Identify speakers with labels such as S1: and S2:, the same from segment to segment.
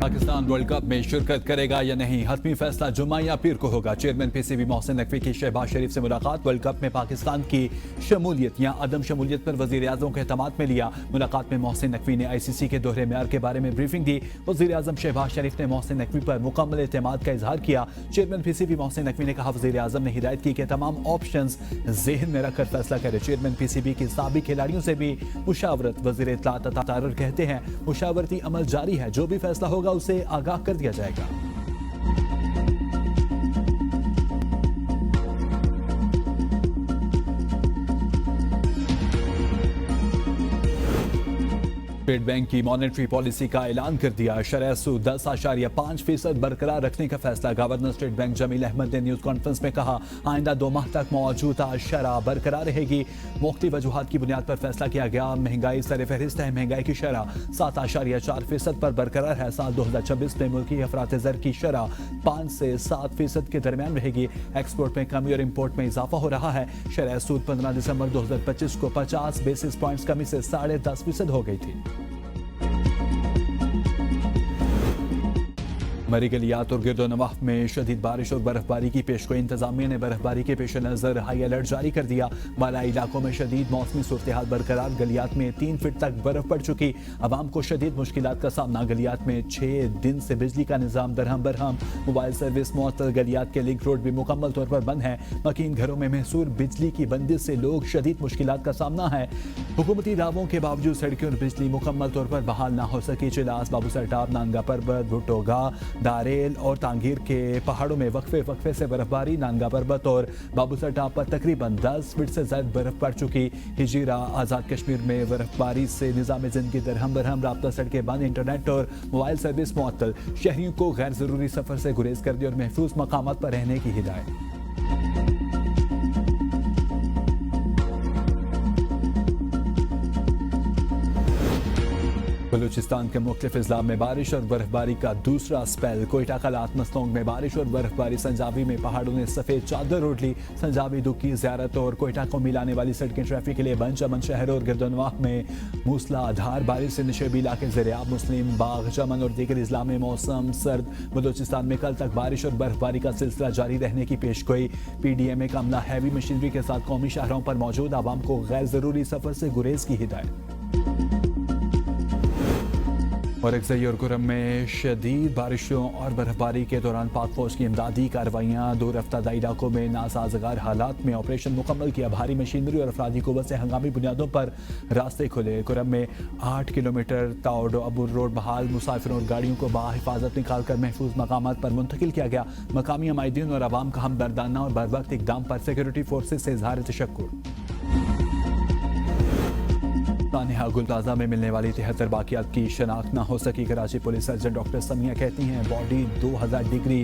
S1: Pakistan world cup में शिरकत करेगा या नहीं, हतमी फैसला जुम्मा या पीर को होगा। चेयरमैन पीसीबी मोहसिन नकवी की शहबाज शरीफ से मुलाकात। वर्ल्ड कप में पाकिस्तान की शमूलियत या अदम शमूलियत पर वजीर आजम के एहतमाद में लिया। मुलाकात में मोहसिन नकवी ने ICC के दोहरे मेयार के बारे में ब्रीफिंग दी। वजीर आजम शहबाज शरीफ ने मोहसिन नकवी पर मुकम्मल एतमाद का इजहार किया। चेयरमैन पीसीबी मोहसिन नकवी ने कहा, वजीर आजम ने हिदायत की कि तमाम ऑप्शंस जहन में रखकर फैसला करे। चेयरमैन पीसीबी के साबिक खिलाड़ियों से भी मुशावरत। वजीर इत्तलात अता तारर कहते हैं, मुशावरती अमल जारी है, जो भी फैसला होगा उसे आगाह कर दिया जाएगा। स्टेट बैंक की मॉनेटरी पॉलिसी का ऐलान कर दिया। शरह सूद 10.5% बरकरार रखने का फैसला। Governor state bank Jameel Ahmed ने न्यूज कॉन्फ्रेंस में कहा, आइंदा 2 माह तक मौजूदा शरह बरकरार रहेगी। मुख्तलिफ वजूहात की बुनियाद पर फैसला किया गया। महंगाई सर फहरिस्त है। महंगाई की शरह 7.4% पर बरकरार है। साल 2026 में मुल्की अफरात ज़र की शरह 5 से 7% के दरमियान रहेगी। एक्सपोर्ट में कमी और इम्पोर्ट में इजाफा हो रहा है। शरह सूद 15 दिसंबर 2025 को 50 बेसिस पॉइंट्स कमी से 10.5% हो गई थी। मरी गलियात और गिरदोनवाह में शदीद बारिश और बर्फबारी की पेशगोई। इंतजामिया ने बर्फबारी के पेश नज़र हाई अलर्ट जारी कर दिया। बालाई इलाकों में शदीद मौसमी सूरत हाल बरकरार। गलियात में 3 फीट तक बर्फ पड़ चुकी। अवाम को शदीद मुश्किलात का सामना। गलियात में 6 दिन से बिजली का निज़ाम दरहम बरहम। मोबाइल सर्विस मुअत्तल। गलियात के लिंक रोड भी मुकम्मल तौर पर बंद है। मकीन घरों में महसूर बिजली की बंदिश से लोग शदीद मुश्किलात का सामना है। हुकूमती दावों के बावजूद सड़कें और बिजली मुकम्मल तौर पर बहाल न हो सकी। चिलास, बाबूसर नानगा पर्वत, भुट्टोगा, दारेल और तांगीर के पहाड़ों में वक्फे से बर्फबारी। नानगा पर्वत और बाबूसर टाप पर तकरीबन 10 फीट से ज्यादा बर्फ पड़ चुकी। हिजीरा आज़ाद कश्मीर में बर्फबारी से निज़ाम ज़िंदगी दरहम बरहम। राब्ता सड़कें बंद। इंटरनेट और मोबाइल सर्विस मुअत्तल। शहरियों को गैर ज़रूरी सफ़र से गुरेज कर दी और महफूज मकामात पर रहने की हिदायत। बलूचिस्तान के मुख्तलिफ अजला में बारिश और बर्फबारी का दूसरा स्पेल। कोयटा कलात मस्तोंग में बारिश और बर्फबारी। संजावी में पहाड़ों ने सफ़ेद चादर ओढ़ ली। संजावी दुखी ज़ियारत और कोयटा को मिलाने वाली सड़कें ट्रैफिक के लिए बंद। चमन शहर और गिरदनवाह में मूसलाधार बारिश से निशेबी इलाके ज़ेर-ए-आब। मुस्लिम बाग, चमन और दीगर अजला में मौसम सर्द। बलूचिस्तान में कल तक बारिश और बर्फबारी का सिलसिला जारी रहने की पेशगोई। PDMA का अमला हैवी मशीनरी के साथ कौमी शाहरों पर मौजूद आवाम को गैर ज़रूरी सफ़र से गुरेज की हिदायत। और अक्सई और गुरम में शदीद बारिशों और बर्फबारी के दौरान पाक फौज की इमदादी कार्रवाइयाँ। दूर रफ्तार इलाकों में नासाजगार हालात में ऑपरेशन मुकम्मल किया। भारी मशीनरी और अफरादी कुव्वत से हंगामी बुनियादों पर रास्ते खुले। गुरम में 8 किलोमीटर ताउड अबुर रोड बहाल। मुसाफिरों और गाड़ियों को बाहिफाजत निकाल कर महफूज मकामात पर मुंतकिल किया गया। मकामी अमायदीन और आवाम का हमदर्दाना और बर वक्त इकदाम पर सिक्योरिटी फोर्सेज से इजहार तशक्कुर। तानिहा गुल प्लाजा में मिलने वाली 73 बाकियात की शनाख्त न हो सकी। Karachi police surgeon doctor Samiya कहती हैं, बॉडी 2000 डिग्री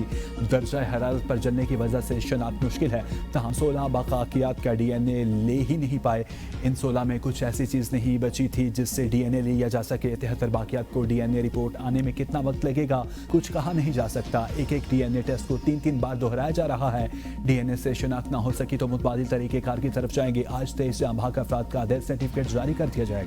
S1: दर्जा हरारत पर जलने की वजह से शनाख्त मुश्किल है। तहाँ 16 बाकियात का DNA ले ही नहीं पाए। इन 16 में कुछ ऐसी चीज़ नहीं बची थी जिससे DNA लिया जा सके। 73 बाकियात को DNA रिपोर्ट आने में कितना वक्त लगेगा कुछ कहा नहीं जा सकता। एक DNA टेस्ट को 3 बार दोहराया जा रहा है। DNA से शनाख्त न हो सकी तो मुतबादिल तरीक़ेकार की तरफ जाएंगे। आज 23 जाम भाग अफराद का डेथ सर्टिफिकेट जारी कर दिया जाएगा।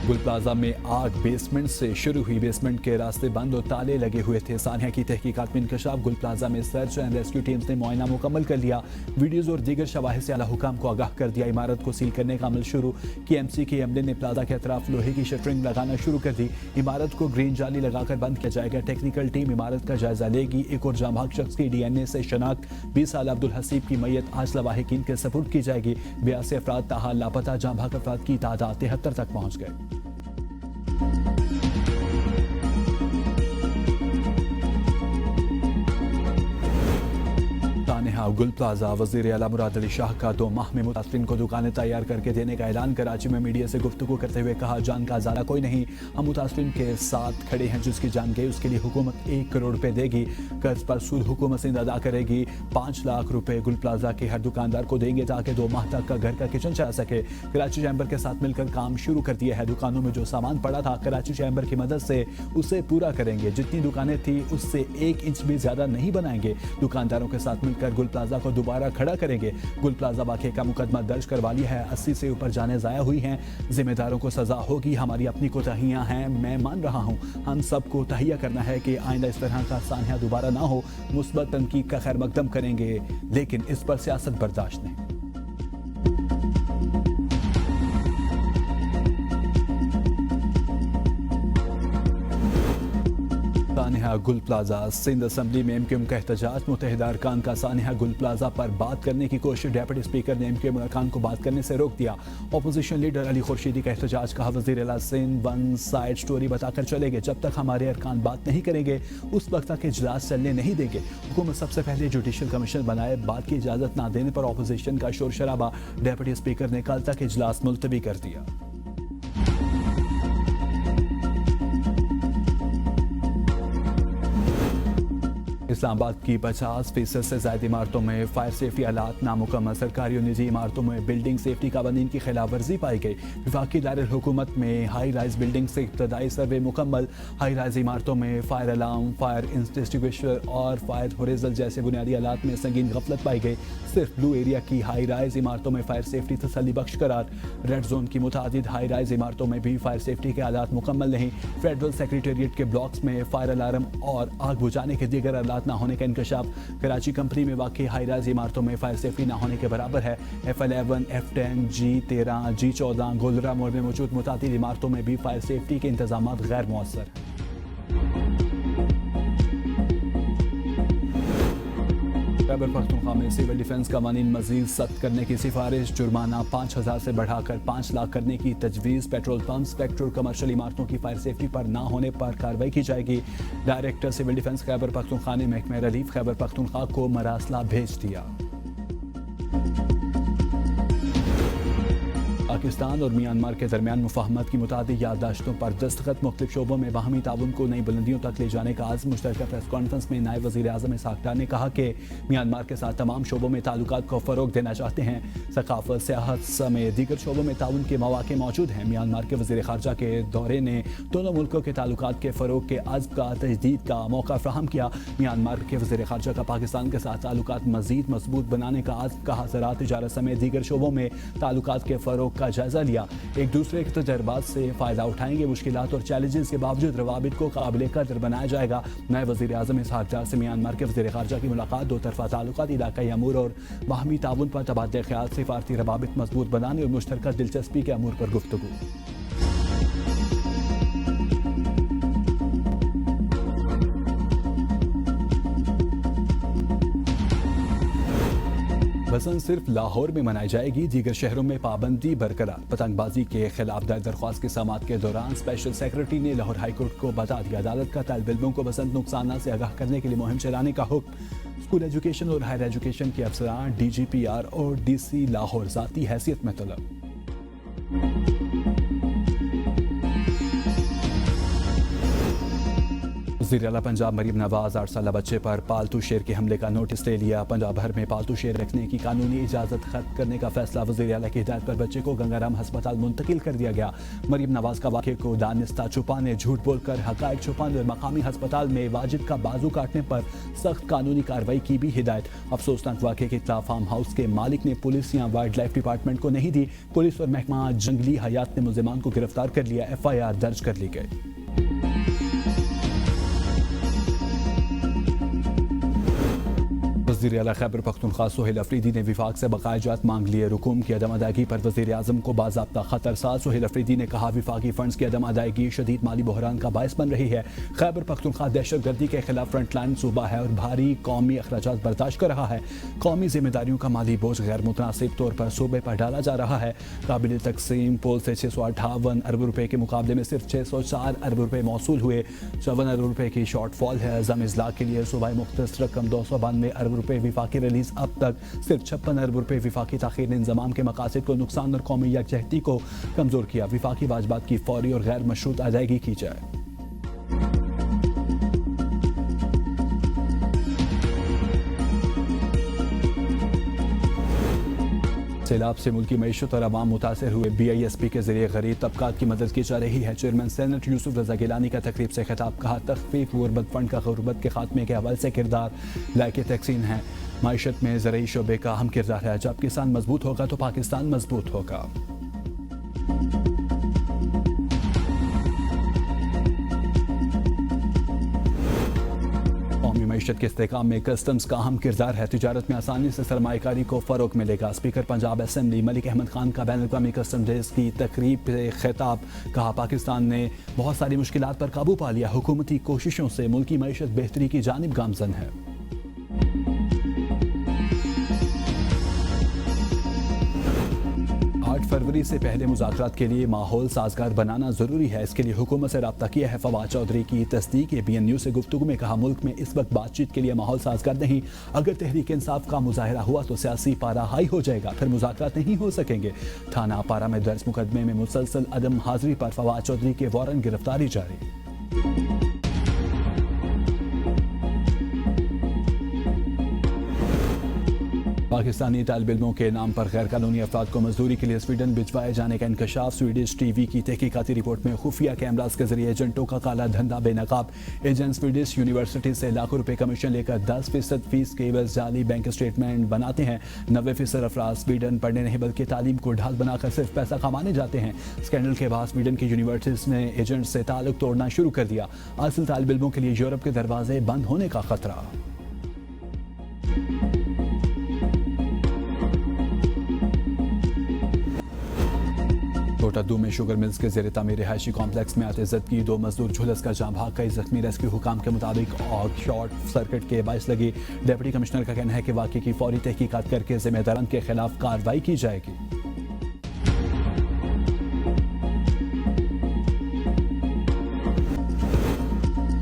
S1: गुल प्लाजा में आग बेसमेंट से शुरू हुई। बेसमेंट के रास्ते बंद और ताले लगे हुए थे। सानिया की तहकीकात में इंकशाफ। गुल प्लाजा में सर्च एंड रेस्क्यू टीम्स ने मुआयना मुकम्मल कर लिया। वीडियोज और दीगर शवाहिद से आला हुकाम को आगाह कर दिया। इमारत को सील करने का अमल शुरू। KMC के अमले ने प्लाजा के अतराफ लोहे की शटरिंग लगाना शुरू कर दी। इमारत को ग्रीन जाली लगाकर बंद किया जाएगा। टेक्निकल टीम इमारत का जायजा लेगी। एक और जांबाग शख्स की DNA से शनाख्त। 20 साल अब्दुल हसीब की मैयत आज लवाहिकीन के सपुर्द की जाएगी। 82 अफराद ताहाल लापता। जांबाग अफराद की तादाद 73 तक पहुँच गए। गुल प्लाजा। वज़ीर आला मुराद अली शाह का 2 माह में मुतासरीन को दुकानें तैयार करके देने का ऐलान। कराची में मीडिया से गुफ्तगू करते हुए कहा, जान का ज़ारा कोई नहीं, हम मुतासरीन के साथ खड़े हैं। जिसकी जान गई उसके लिए हुकूमत 1 करोड़ रुपए देगी। कर्ज पर सूद हुकूमत सिंध अदा करेगी। 5 लाख रुपए गुल प्लाजा के हर दुकानदार को देंगे ताकि 2 माह तक का घर का किचन चला सके। कराची चैम्बर के साथ मिलकर काम शुरू कर दिया है। दुकानों में जो सामान पड़ा था कराची चैम्बर की मदद से उसे पूरा करेंगे। जितनी दुकानें थी उससे 1 इंच भी ज्यादा नहीं बनाएंगे। दुकानदारों के साथ मिलकर गुल प्लाजा को दोबारा खड़ा करेंगे। गुल प्लाजा वाक़े का मुकदमा दर्ज करवा लिया है। 80 से ऊपर जानें ज़ाया हुई हैं। जिम्मेदारों को सजा होगी। हमारी अपनी कोताहियां हैं, मैं मान रहा हूं। हम सबको तहिया करना है कि आइंदा इस तरह का सान्या दोबारा ना हो। मुस्बत तनकीद का खैर मकदम करेंगे, लेकिन इस पर सियासत बर्दाश्त नहीं। सानिया गुल प्लाजा सिंध असम्बली में एमक्यूएम का एहतजाज। मुत्तहिदा अरकान का सानिया गुल प्लाजा पर बात करने की कोशिश। डेप्यूटी स्पीकर ने एमक्यूएम अरकान को बात करने से रोक दिया। अपोजिशन लीडर अली खुर्शीदी का एहतजाज। कहा वज़ीर आला सिंध वन साइड स्टोरी बताकर चले गए। जब तक हमारे अरकान बात नहीं करेंगे उस वक्त तक इजलास चलने नहीं देंगे। हुकूमत सबसे पहले जुडिशल कमीशन बनाए। बात की इजाज़त ना देने पर अपोजिशन का शोर शराबा। डेप्यूटी स्पीकर ने कल तक इजलास मुलतवी कर दिया। इस्लामाबाद की 50% से ज़्यादा इमारतों में फायर सेफ्टी आलात नामुकम्मल। सरकारी और निजी इमारतों में बिल्डिंग सेफ्टी कानून की खिलाफ वर्जी पाई गई। वफाकी दारुल हुकूमत में हाई राइज बिल्डिंग से इब्तदाई सर्वे मुकम्मल। हाई राइज इमारतों में फायर अलार्म, फायर इंस्टिंग्विशर और फायर होरेजल जैसे बुनियादी आलात में संगीन गफलत पाई गई। सिर्फ ब्लू एरिया की हाई राइज इमारतों में फायर सेफ्टी तसल्ली बख्श करार। रेड जोन की मुतादिद हाई राइज इमारतों में भी फायर सेफ्टी के आलात मुकम्मल नहीं। फेडरल सेक्रेटेरिएट के ब्लॉक्स में फायर अलार्म और आग बुझाने के दीगर आलात ना होने का इंकशाफ। कराची कंपनी में वाक़ई हाई राइज इमारतों में फायर सेफ्टी ना होने के बराबर है। F11, F10, G13, G14 Golra मोड़ में मौजूद मुतादिद इमारतों में भी फायर सेफ्टी के इंतजाम गैर मुअस्सर हैं। खैबर पख्तूनख्वा में सिविल डिफेंस कवानीन मजीद सख्त करने की सिफारिश। जुर्माना 5,000 से बढ़ाकर 5 लाख करने की तजवीज़। पेट्रोल पंप, स्पेक्ट्रल कमर्शियल इमारतों की फायर सेफ्टी पर ना होने पर कार्रवाई की जाएगी। Director civil defence Khyber Pakhtunkhwa ने महकमे रिलीफ खैबर पख्तूनख्वा को मरासला भेज दिया। पाकिस्तान और म्यांमार के दरमियान मुफाहमत की मुताबिक याददाश्तों पर दस्तखत। मुख्तलिफ शोबों में बाहमी ताउन को नई बुलंदियों तक ले जाने का आज मुश्तरका प्रेस कॉन्फ्रेंस में नायब वज़ीर आज़म इसहाक डार ने कहा कि म्यांमार के साथ तमाम शोबों में ताल्लुकात को फ़रोग देना चाहते हैं। सकाफत, सियाहत समेत दीगर शोबों में ताउन के मौक़े मौजूद हैं। म्यांमार के वज़ीर ख़ारजा के दौरे ने दोनों मुल्कों के ताल्लुकात के फ़रोग के अज़्म का तजदीद का मौका फ़राहम किया। म्यांमार के वज़ीर ख़ारजा का पाकिस्तान के साथ ताल्लुकात मज़ीद मजबूत बनाने का अज़्म कहा। ज़राअत, तिजारत समेत दीगर शोबों में ताल्लुकात के फ़रोग का जायज़ा लिया। एक दूसरे के तजर्बात से फ़ायदा उठाएंगे। मुश्किलात और चैलेंजेस के बावजूद रवाबित को काबिल कदर बनाया जाएगा। नए वज़ीर आज़म इसहाक डार से म्यांमार के वज़ीर ख़ारजा की मुलाकात। दो तरफ़ा ताल्लुकात, इलाक़ाई अमूर और बाहमी ताउन पर तबादले ख़याल, सिफारती रवाबित मजबूत बनाने और मुश्तरका दिलचस्पी के अमूर पर गुफ्तगू। बसंत सिर्फ लाहौर में मनाई जाएगी, दीगर शहरों में पाबंदी बरकरार। पतंगबाजी के खिलाफ दायर दरख्वास्त की समाअत के दौरान स्पेशल सेक्रेटरी ने लाहौर हाईकोर्ट को बता दिया। अदालत का तालिब इल्मों को बसंत नुकसान से आगाह करने के लिए मुहिम चलाने का हुक्म। स्कूल एजुकेशन और हायर एजुकेशन के अफसरान DGPR और DC लाहौर ज़ाती हैसियत में तलब। वज़ीर आला पंजाब मरीम नवाज 8 साला बच्चे पर पालतू शेर के हमले का नोटिस ले लिया। पंजाब भर में पालतू शेर रखने की कानूनी इजाज़त खत्म करने का फैसला। वज़ीर आला की हिदायत पर बच्चे को गंगाराम अस्पताल मुंतकिल कर दिया गया। मरीम नवाज का वाक़े को दानिस्ता छुपाने, झूठ बोलकर हक़ाइक़ छुपाने और मकामी अस्पताल में वाजिद का बाजू काटने पर सख्त कानूनी कार्रवाई की भी हिदायत। अफसोसनाक वाक़े की इत्तला फार्म हाउस के मालिक ने पुलिस या वाइल्ड लाइफ डिपार्टमेंट को नहीं दी। पुलिस और महकमा जंगली हयात ने मुल्ज़िमान को गिरफ्तार कर लिया। FIR दर्ज कर ली गई। वज़ीर आला खैबर पख्तूनख्वा सोहेल अफरीदी ने विफाक से बकाया जात मांग लिए। रुकूम की अदम अदायगी पर वज़ीर आज़म को बाज़ाब्ता खतर साज। सोहेल अफरीदी ने कहा विफाकी फंड्स की अदम अदायगी शदीद माली बहरान का बायस बन रही है। खैबर पख्तूनख्वा दहशत गर्दी के खिलाफ फ्रंट लाइन सूबा है और भारी कौमी अखराजात बर्दाश्त कर रहा है। कौमी जिम्मेदारियों का माली बोझ गैर मुतनासिब तौर पर सूबे पर डाला जा रहा है। काबिल तकसीम पोल से 658 अरब रुपये के मुकाबले में सिर्फ 604 अरब रुपये मौसूल हुए। 54 अरब रुपये की शॉर्टफॉल है। ज़म इज़लाक़ के लिए सूबाई मुख्तस रकम 292 अरब रुपये विफाकी रिलीज। अब तक सिर्फ 56 अरब रुपये विफाकी ताख़ीर ने इंज़माम के मकासद को नुकसान और कौमी यकजहती को कमज़ोर किया। विफाकी वाजबात की फौरी और गैर मशरूत अदायगी की जाए। सैलाब से मुल्की मईशत और आवाम मुतासर हुए। BISP के जरिए गरीब तबकात की मदद की जा रही है। चेयरमैन सेनेट यूसुफ रजा गिलानी का तकरीब से खिताब। कहा तखफीफ गुरबत फंड का गुरबत के खात्मे के हवाले से किरदार लायक तहसीन है। माइशत में ज़रूरी शोबे का अहम किरदार है। जब किसान मजबूत होगा तो पाकिस्तान मजबूत होगा। कौमी मईशत के इस्तेहकाम में कस्टम्स का अहम किरदार है। तिजारत में आसानी से सरमायाकारी को फ़रोग मिलेगा। स्पीकर पंजाब असेंबली मलिक अहमद खान का बैन अवी कस्टम डेज की तकरीब से खिताब। कहा, पाकिस्तान ने बहुत सारी मुश्किलात पर काबू पा लिया। हुकूमती कोशिशों से मुल्की मईशत बेहतरी की जानिब गामजन है। 8 फरवरी से पहले मुज़ाकरात के लिए माहौल साजगार बनाना ज़रूरी है। इसके लिए हुकूमत से रब्ता किया है। फवाद चौधरी की तस्दीक BN News से गुफ्तगू में कहा, मुल्क में इस वक्त बातचीत के लिए माहौल साजगार नहीं। अगर तहरीक इंसाफ का मुजाहरा हुआ तो सियासी पारा हाई हो जाएगा, फिर मुज़ाकरात नहीं हो सकेंगे। थाना पारा में दर्ज मुकदमे में मुसलसल अदम हाजिरी पर फवाद चौधरी के वारंट गिरफ्तारी जारी। पाकिस्तानी तालिब इल्मों के नाम पर गैर कानूनी अफराद को मजदूरी के लिए स्वीडन भिजवाए जाने का इंकशाफ। स्वीडिश TV की तहकीकाती रिपोर्ट में खुफिया कैमरास के जरिए एजेंटों का काला धंधा बेनकाब। एजेंट स्वीडिश यूनिवर्सिटी से लाखों रुपए कमीशन लेकर 10% फीस के एवज जाली बैंक स्टेटमेंट बनाते हैं। 90% अफराद स्वीडन पढ़ने नहीं बल्कि तालीम को ढाल बनाकर सिर्फ पैसा कमाने जाते हैं। स्कैंडल के बाद स्वीडन की यूनिवर्सिटीज ने एजेंट से ताल्लुक तोड़ना शुरू कर दिया। असल तालिब इल्मों के लिए यूरोप के दरवाजे बंद होने का खतरा। छोटादू में शुगर मिल्स के ज़ेरे तामीर रिहायशी कॉम्प्लेक्स में आतिज़त की 2 मजदूर झुलस का जाम भाग कई जख्मी। रेस्क्यू हुकाम के मुताबिक आग शॉर्ट सर्किट के बायस लगी। डिप्टी कमिश्नर का कहना है कि वाक़े की फौरी तहकीकात करके जिम्मेदारान के खिलाफ कार्रवाई की जाएगी।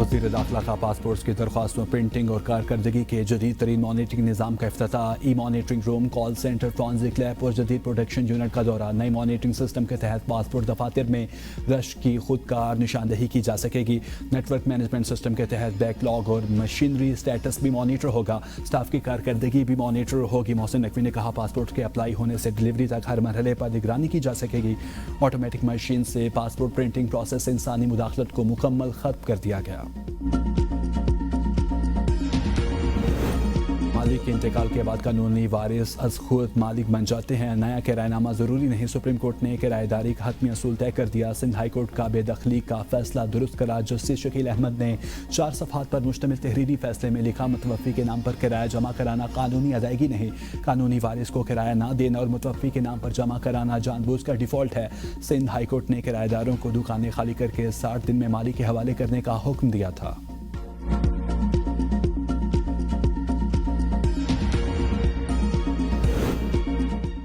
S1: वज़ीर दाखिला का पासपोर्ट्स की दरख्वास्तों, प्रिंटिंग और कारकर्दगी के जदीद तरीन मॉनिटरिंग निज़ाम का इफ्तिताह। E monitoring room, call centre, transit lab और जदीद प्रोडक्शन यूनिट का दौरा। नए मॉनिटरिंग सिस्टम के तहत पासपोर्ट दफातर में रश की खुदकार निशानदही की जा सकेगी। नेटवर्क मैनेजमेंट सिस्टम के तहत बैकलॉग और मशीनरी स्टेटस भी मॉनिटर होगा। स्टाफ की कारकर्दगी भी मॉनिटर होगी। मोहसिन नकवी ने कहा, पासपोर्ट के अप्लाई होने से डिलीवरी तक हर मरहले पर निगरानी की जा सकेगी। ऑटोमेटिक मशीन से पासपोर्ट प्रिंटिंग प्रोसेस से इंसानी मुदाखलत को मुकम्मल खत्म कर दिया गया। मालिक के इंतकाल के बाद कानूनी वारिस अज खुद मालिक बन जाते हैं। नया किरायनामा जरूरी नहीं। सुप्रीम कोर्ट ने किराएदारी का हतमी असूल तय कर दिया। सिंध हाई कोर्ट का बेदखली का फैसला दुरुस्त करार। जस्टिस शकील अहमद ने 4 सफ़हात पर मुश्तमिल तहरीरी फैसले में लिखा, मुतवफ़ी के नाम पर किराया जमा कराना कानूनी अदायगी नहीं। कानूनी वारिस को किराया ना देना और मुतवफ़ी के नाम पर जमा कराना जानबूझ कर डिफ़ॉल्ट है। सिंध हाई कोर्ट ने किराएदारों को दुकानें खाली करके 60 दिन में मालिक के हवाले करने का हुक्म दिया था।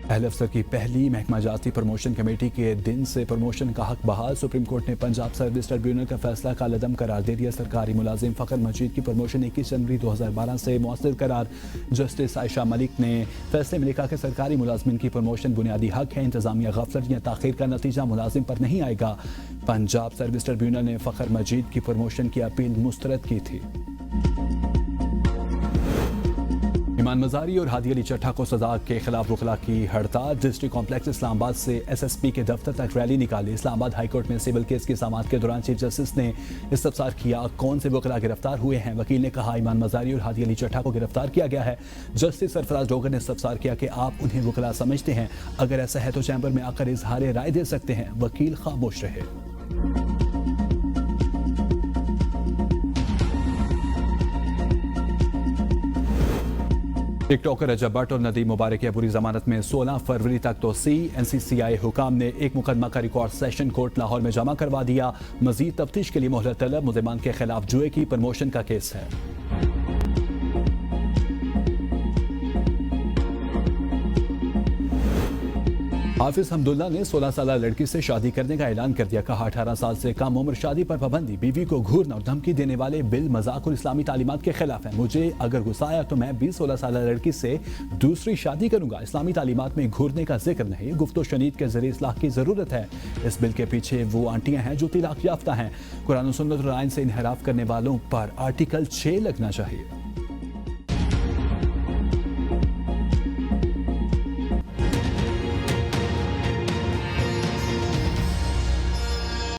S1: अहले अफसर की पहली महकमा जाती प्रमोशन कमेटी के दिन से प्रमोशन का हक बहाल। सुप्रीम कोर्ट ने पंजाब सर्विस ट्रिब्यूनल का फैसला कालअदम करार दे दिया। सरकारी मुलाजिम फ़खर मजीद की प्रमोशन 21 जनवरी 2012 से मौसर करार। जस्टिस आयशा मलिक ने फैसले में लिखा कि सरकारी मुलाजमिन की प्रमोशन बुनियादी हक है। इंतजामिया गफलत या ताख़ीर का नतीजा मुलाजिम पर नहीं आएगा। पंजाब सर्विस ट्रिब्यूनल ने फ़खर मजीद की प्रमोशन की अपील मुस्तरद की थी। ईमान मज़ारी और हादी अली चट्टा को सजा के खिलाफ वकला की हड़ताल। डिस्ट्रिक्ट कॉम्प्लेक्स इस्लामाबाद से SSP के दफ्तर तक रैली निकाली। इस्लामाबाद हाई कोर्ट में सिविल केस की समाअत के दौरान चीफ जस्टिस ने इस्तफसार किया, कौन से वकला गिरफ्तार हुए हैं। वकील ने कहा, ईमान मज़ारी और हादी अली चट्टा को गिरफ्तार किया गया है। जस्टिस सरफराज डोगर ने इस्तफसार किया कि आप उन्हें वकला समझते हैं, अगर ऐसा है तो चैम्बर में आकर इजहार राय दे सकते हैं। वकील खामोश रहे। टिकटॉकर रजब भट्ट और नदीम मुबारक की अबूरी जमानत में 16 फरवरी तक तोसी। NCCI हुकाम ने एक मुकदमा का रिकॉर्ड सेशन कोर्ट लाहौर में जमा करवा दिया। मजीद तफ्तीश के लिए मोहलत तलब। मुल्ज़िमान के खिलाफ जुए की प्रमोशन का केस है। हाफिज हमदुल्ला ने 16 साल लड़की से शादी करने का ऐलान कर दिया। कहा, 18 साल से कम उम्र शादी पर पाबंदी, बीवी को घूरना और धमकी देने वाले बिल मजाक और इस्लामी तालीमात के खिलाफ है। मुझे अगर गुस्सा आया तो मैं 20-16 साल लड़की से दूसरी शादी करूंगा। इस्लामी तालीमात में घूरने का जिक्र नहीं, गुफ्तो शनीद के जरिए इस्लाह की जरूरत है। इस बिल के पीछे वो आंटियां हैं जो तिलाक याफ्ता हैं। कुरान और सुन्नत और आइन से इनहराफ करने वालों पर आर्टिकल 6 लगना चाहिए।